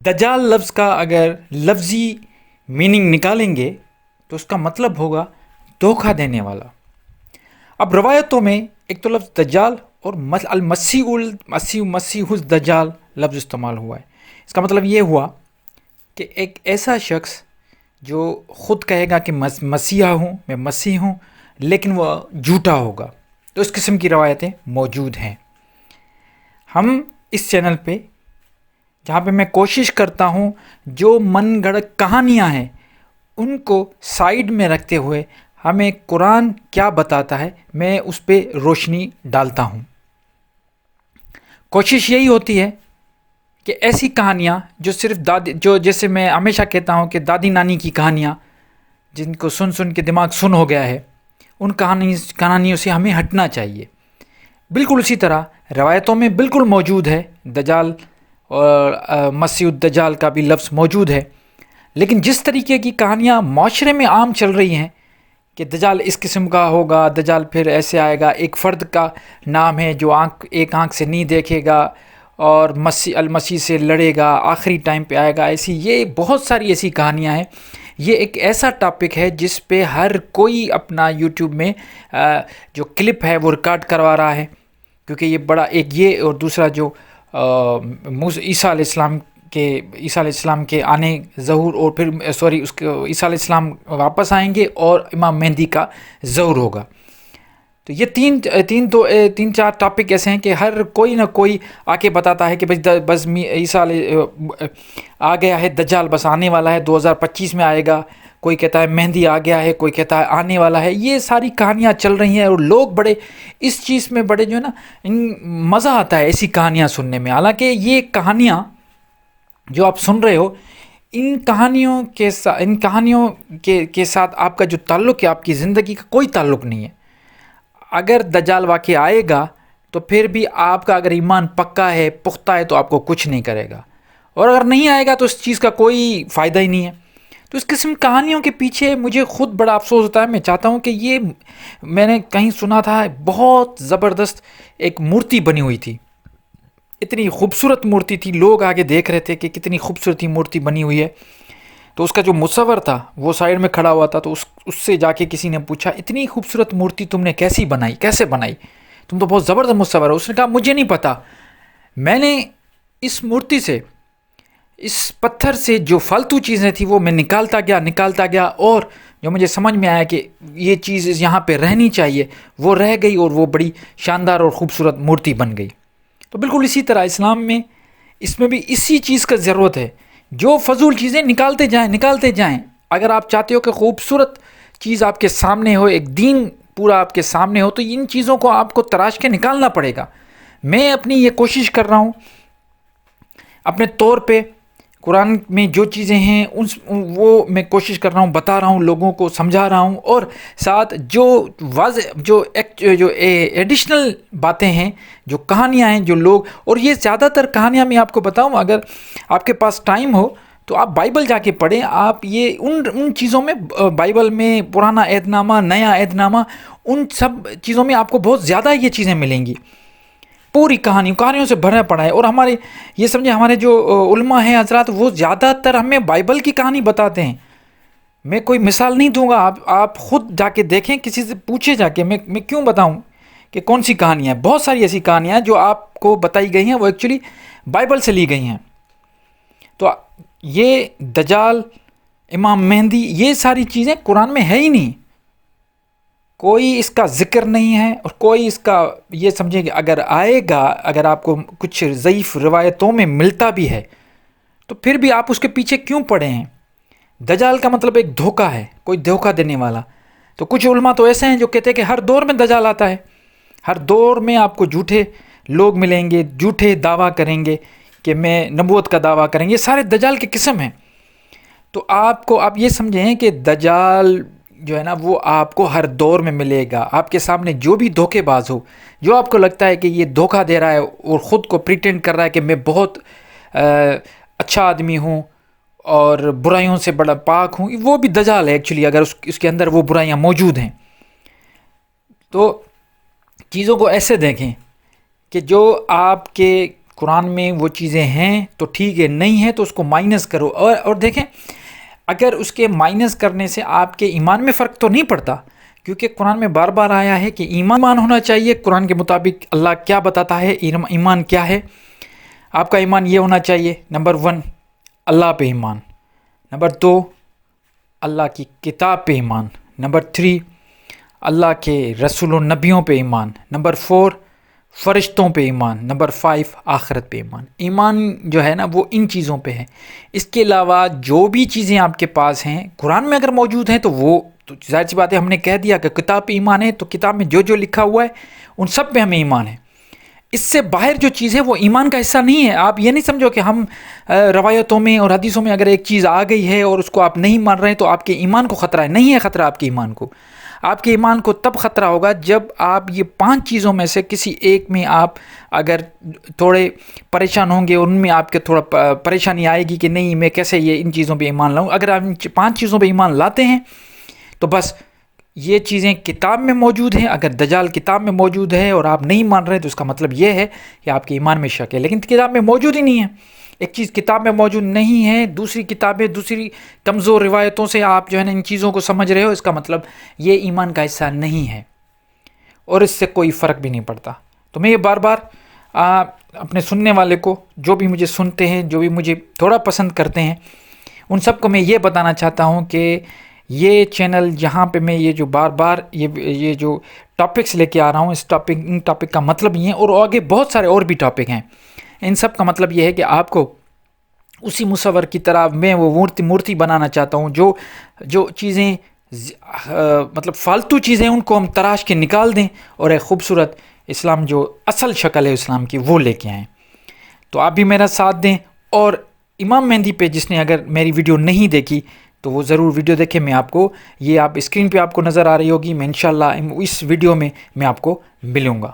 دجال لفظ کا اگر لفظی میننگ نکالیں گے تو اس کا مطلب ہوگا دھوکہ دینے والا۔ اب روایتوں میں ایک تو لفظ دجال اور مسیح الدجال لفظ استعمال ہوا ہے۔ اس کا مطلب یہ ہوا کہ ایک ایسا شخص جو خود کہے گا کہ مسیحا ہوں، میں مسیح ہوں، لیکن وہ جھوٹا ہوگا۔ تو اس قسم کی روایتیں موجود ہیں۔ ہم اس چینل پہ جہاں پہ میں کوشش کرتا ہوں جو من گھڑت کہانیاں ہیں ان کو سائیڈ میں رکھتے ہوئے ہمیں قرآن کیا بتاتا ہے میں اس پہ روشنی ڈالتا ہوں۔ کوشش یہی ہوتی ہے کہ ایسی کہانیاں جو صرف جیسے میں ہمیشہ کہتا ہوں کہ دادی نانی کی کہانیاں جن کو سن کے دماغ سن ہو گیا ہے، ان کہانیوں سے ہمیں ہٹنا چاہیے۔ بالکل اسی طرح روایتوں میں بالکل موجود ہے دجال اور مسیح الدجال کا بھی لفظ موجود ہے، لیکن جس طریقے کی کہانیاں معاشرے میں عام چل رہی ہیں کہ دجال اس قسم کا ہوگا، دجال پھر ایسے آئے گا، ایک فرد کا نام ہے جو ایک آنکھ سے نہیں دیکھے گا اور المسیح سے لڑے گا، آخری ٹائم پہ آئے گا، یہ بہت ساری ایسی کہانیاں ہیں۔ یہ ایک ایسا ٹاپک ہے جس پہ ہر کوئی اپنا یوٹیوب میں جو کلپ ہے وہ ریکارڈ کروا رہا ہے، کیونکہ یہ بڑا ایک یہ اور دوسرا جو عیسیٰ علیہ السلام کے آنے ظہور اور پھر اس کے عیسیٰ علیہ السلام واپس آئیں گے اور امام مہدی کا ظہور ہوگا۔ تو یہ تین چار ٹاپک ایسے ہیں کہ ہر کوئی نہ کوئی آ کے بتاتا ہے کہ بس عیسیٰ آ گیا ہے، دجال بس آنے والا ہے، 2025 میں آئے گا، کوئی کہتا ہے مہندی آ گیا ہے، کوئی کہتا ہے آنے والا ہے۔ یہ ساری کہانیاں چل رہی ہیں اور لوگ بڑے اس چیز میں بڑے جو ہے نا مزہ آتا ہے ایسی کہانیاں سننے میں۔ حالانکہ یہ کہانیاں جو آپ سن رہے ہو، ان کہانیوں کے ساتھ آپ کا جو تعلق ہے، آپ کی زندگی کا کوئی تعلق نہیں ہے۔ اگر دجال واقع آئے گا تو پھر بھی آپ کا اگر ایمان پکا ہے، پختہ ہے، تو آپ کو کچھ نہیں کرے گا، اور اگر نہیں آئے گا تو اس چیز کا کوئی فائدہ ہی نہیں ہے۔ تو اس قسم کہانیوں کے پیچھے مجھے خود بڑا افسوس ہوتا ہے۔ میں چاہتا ہوں کہ یہ میں نے کہیں سنا تھا بہت زبردست ایک مورتی بنی ہوئی تھی، اتنی خوبصورت مورتی تھی، لوگ آگے دیکھ رہے تھے کہ کتنی خوبصورت مورتی بنی ہوئی ہے۔ تو اس کا جو مصور تھا وہ سائیڈ میں کھڑا ہوا تھا، تو اس سے جا کے کسی نے پوچھا اتنی خوبصورت مورتی تم نے کیسے بنائی، تم تو بہت زبردست مصور ہو۔ اس نے کہا مجھے نہیں پتا، میں نے اس مورتی سے، اس پتھر سے جو فالتو چیزیں تھیں وہ میں نکالتا گیا اور جو مجھے سمجھ میں آیا کہ یہ چیز یہاں پہ رہنی چاہیے وہ رہ گئی اور وہ بڑی شاندار اور خوبصورت مورتی بن گئی۔ تو بالکل اسی طرح اسلام میں اس میں بھی اسی چیز کا ضرورت ہے، جو فضول چیزیں نکالتے جائیں۔ اگر آپ چاہتے ہو کہ خوبصورت چیز آپ کے سامنے ہو، ایک دین پورا آپ کے سامنے ہو، تو ان چیزوں کو آپ کو تراش کے نکالنا پڑے گا۔ میں اپنی یہ کوشش کر رہا ہوں اپنے طور پہ، قرآن میں جو چیزیں ہیں وہ میں کوشش کر رہا ہوں، بتا رہا ہوں، لوگوں کو سمجھا رہا ہوں، اور ساتھ جو واضح جو ایڈیشنل باتیں ہیں، جو کہانیاں ہیں، جو لوگ، اور یہ زیادہ تر کہانیاں میں آپ کو بتاؤں، اگر آپ کے پاس ٹائم ہو تو آپ بائبل جا کے پڑھیں۔ آپ یہ ان چیزوں میں، بائبل میں پرانا عہد نامہ، نیا عہد نامہ، ان سب چیزوں میں آپ کو بہت زیادہ یہ چیزیں ملیں گی۔ پوری کہانیوں سے بھرا پڑا ہے، اور ہمارے یہ سمجھے ہمارے جو علماء ہیں حضرات، وہ زیادہ تر ہمیں بائبل کی کہانی بتاتے ہیں۔ میں کوئی مثال نہیں دوں گا، آپ خود جا کے دیکھیں، کسی سے پوچھے جا کے، میں کیوں بتاؤں کہ کون سی کہانیاں ہیں۔ بہت ساری ایسی کہانیاں ہیں جو آپ کو بتائی گئی ہیں، وہ ایکچولی بائبل سے لی گئی ہیں۔ تو یہ دجال، امام مہدی، یہ ساری چیزیں قرآن میں ہے ہی نہیں، کوئی اس کا ذکر نہیں ہے، اور کوئی اس کا یہ سمجھیں کہ اگر آئے گا، اگر آپ کو کچھ ضعیف روایتوں میں ملتا بھی ہے تو پھر بھی آپ اس کے پیچھے کیوں پڑے ہیں؟ دجال کا مطلب ایک دھوکہ ہے، کوئی دھوکہ دینے والا۔ تو کچھ علماء تو ایسے ہیں جو کہتے ہیں کہ ہر دور میں دجال آتا ہے، ہر دور میں آپ کو جھوٹے لوگ ملیں گے، جھوٹے دعویٰ کریں گے کہ میں نبوت کا دعویٰ کریں گے، یہ سارے دجال کی قسم ہیں۔ تو آپ یہ سمجھیں کہ دجال جو ہے نا وہ آپ کو ہر دور میں ملے گا۔ آپ کے سامنے جو بھی دھوکے باز ہو، جو آپ کو لگتا ہے کہ یہ دھوکہ دے رہا ہے اور خود کو پریٹینڈ کر رہا ہے کہ میں بہت اچھا آدمی ہوں اور برائیوں سے بڑا پاک ہوں، وہ بھی دجال ہے ایکچولی، اگر اس کے اندر وہ برائیاں موجود ہیں۔ تو چیزوں کو ایسے دیکھیں کہ جو آپ کے قرآن میں وہ چیزیں ہیں تو ٹھیک ہے، نہیں ہے تو اس کو مائنس کرو. اور دیکھیں اگر اس کے مائنس کرنے سے آپ کے ایمان میں فرق تو نہیں پڑتا، کیونکہ قرآن میں بار بار آیا ہے کہ ایمان ہونا چاہیے قرآن کے مطابق. اللہ کیا بتاتا ہے ایمان کیا ہے؟ آپ کا ایمان یہ ہونا چاہیے، نمبر 1 اللہ پہ ایمان، نمبر 2 اللہ کی کتاب پہ ایمان، نمبر 3 اللہ کے رسول و نبیوں پہ ایمان، نمبر 4 فرشتوں پہ ایمان، نمبر 5 آخرت پہ ایمان. ایمان جو ہے نا وہ ان چیزوں پہ ہے. اس کے علاوہ جو بھی چیزیں آپ کے پاس ہیں قرآن میں اگر موجود ہیں تو وہ تو ظاہر سی بات ہے، ہم نے کہہ دیا کہ کتاب پہ ایمان ہے تو کتاب میں جو لکھا ہوا ہے ان سب پہ ہمیں ایمان ہے. اس سے باہر جو چیز ہے وہ ایمان کا حصہ نہیں ہے. آپ یہ نہیں سمجھو کہ ہم روایتوں میں اور حدیثوں میں اگر ایک چیز آ گئی ہے اور اس کو آپ نہیں مان رہے تو آپ کے ایمان کو خطرہ ہے. نہیں ہے خطرہ آپ کے ایمان کو. آپ کے ایمان کو تب خطرہ ہوگا جب آپ یہ 5 چیزوں میں سے کسی ایک میں آپ اگر تھوڑے پریشان ہوں گے، ان میں آپ کے تھوڑا پریشانی آئے گی کہ نہیں میں کیسے یہ ان چیزوں پہ ایمان لاؤں. اگر آپ ان 5 چیزوں پہ ایمان لاتے ہیں تو بس یہ چیزیں کتاب میں موجود ہیں. اگر دجال کتاب میں موجود ہے اور آپ نہیں مان رہے تو اس کا مطلب یہ ہے کہ آپ کے ایمان میں شک ہے. لیکن کتاب میں موجود ہی نہیں ہے. ایک چیز کتاب میں موجود نہیں ہے، دوسری کتابیں دوسری کمزور روایتوں سے آپ جو ہے نا ان چیزوں کو سمجھ رہے ہو، اس کا مطلب یہ ایمان کا حصہ نہیں ہے اور اس سے کوئی فرق بھی نہیں پڑتا. تو میں یہ بار بار اپنے سننے والے کو، جو بھی مجھے سنتے ہیں، جو بھی مجھے تھوڑا پسند کرتے ہیں، ان سب کو میں یہ بتانا چاہتا ہوں کہ یہ چینل جہاں پہ میں یہ جو بار بار یہ جو ٹاپکس لے کے آ رہا ہوں، ان ٹاپک کا مطلب یہ ہے، اور آگے بہت سارے اور بھی ٹاپک ہیں. ان سب کا مطلب یہ ہے کہ آپ کو اسی مصور کی طرح میں وہ مورتی بنانا چاہتا ہوں. جو چیزیں مطلب فالتو چیزیں ان کو ہم تراش کے نکال دیں اور ایک خوبصورت اسلام جو اصل شکل ہے اسلام کی وہ لے کے آئیں. تو آپ بھی میرا ساتھ دیں. اور امام مہدی پہ جس نے اگر میری ویڈیو نہیں دیکھی تو وہ ضرور ویڈیو دیکھیں. میں آپ کو یہ آپ اسکرین پہ آپ کو نظر آ رہی ہوگی. میں انشاءاللہ اس ویڈیو میں آپ کو ملوں گا.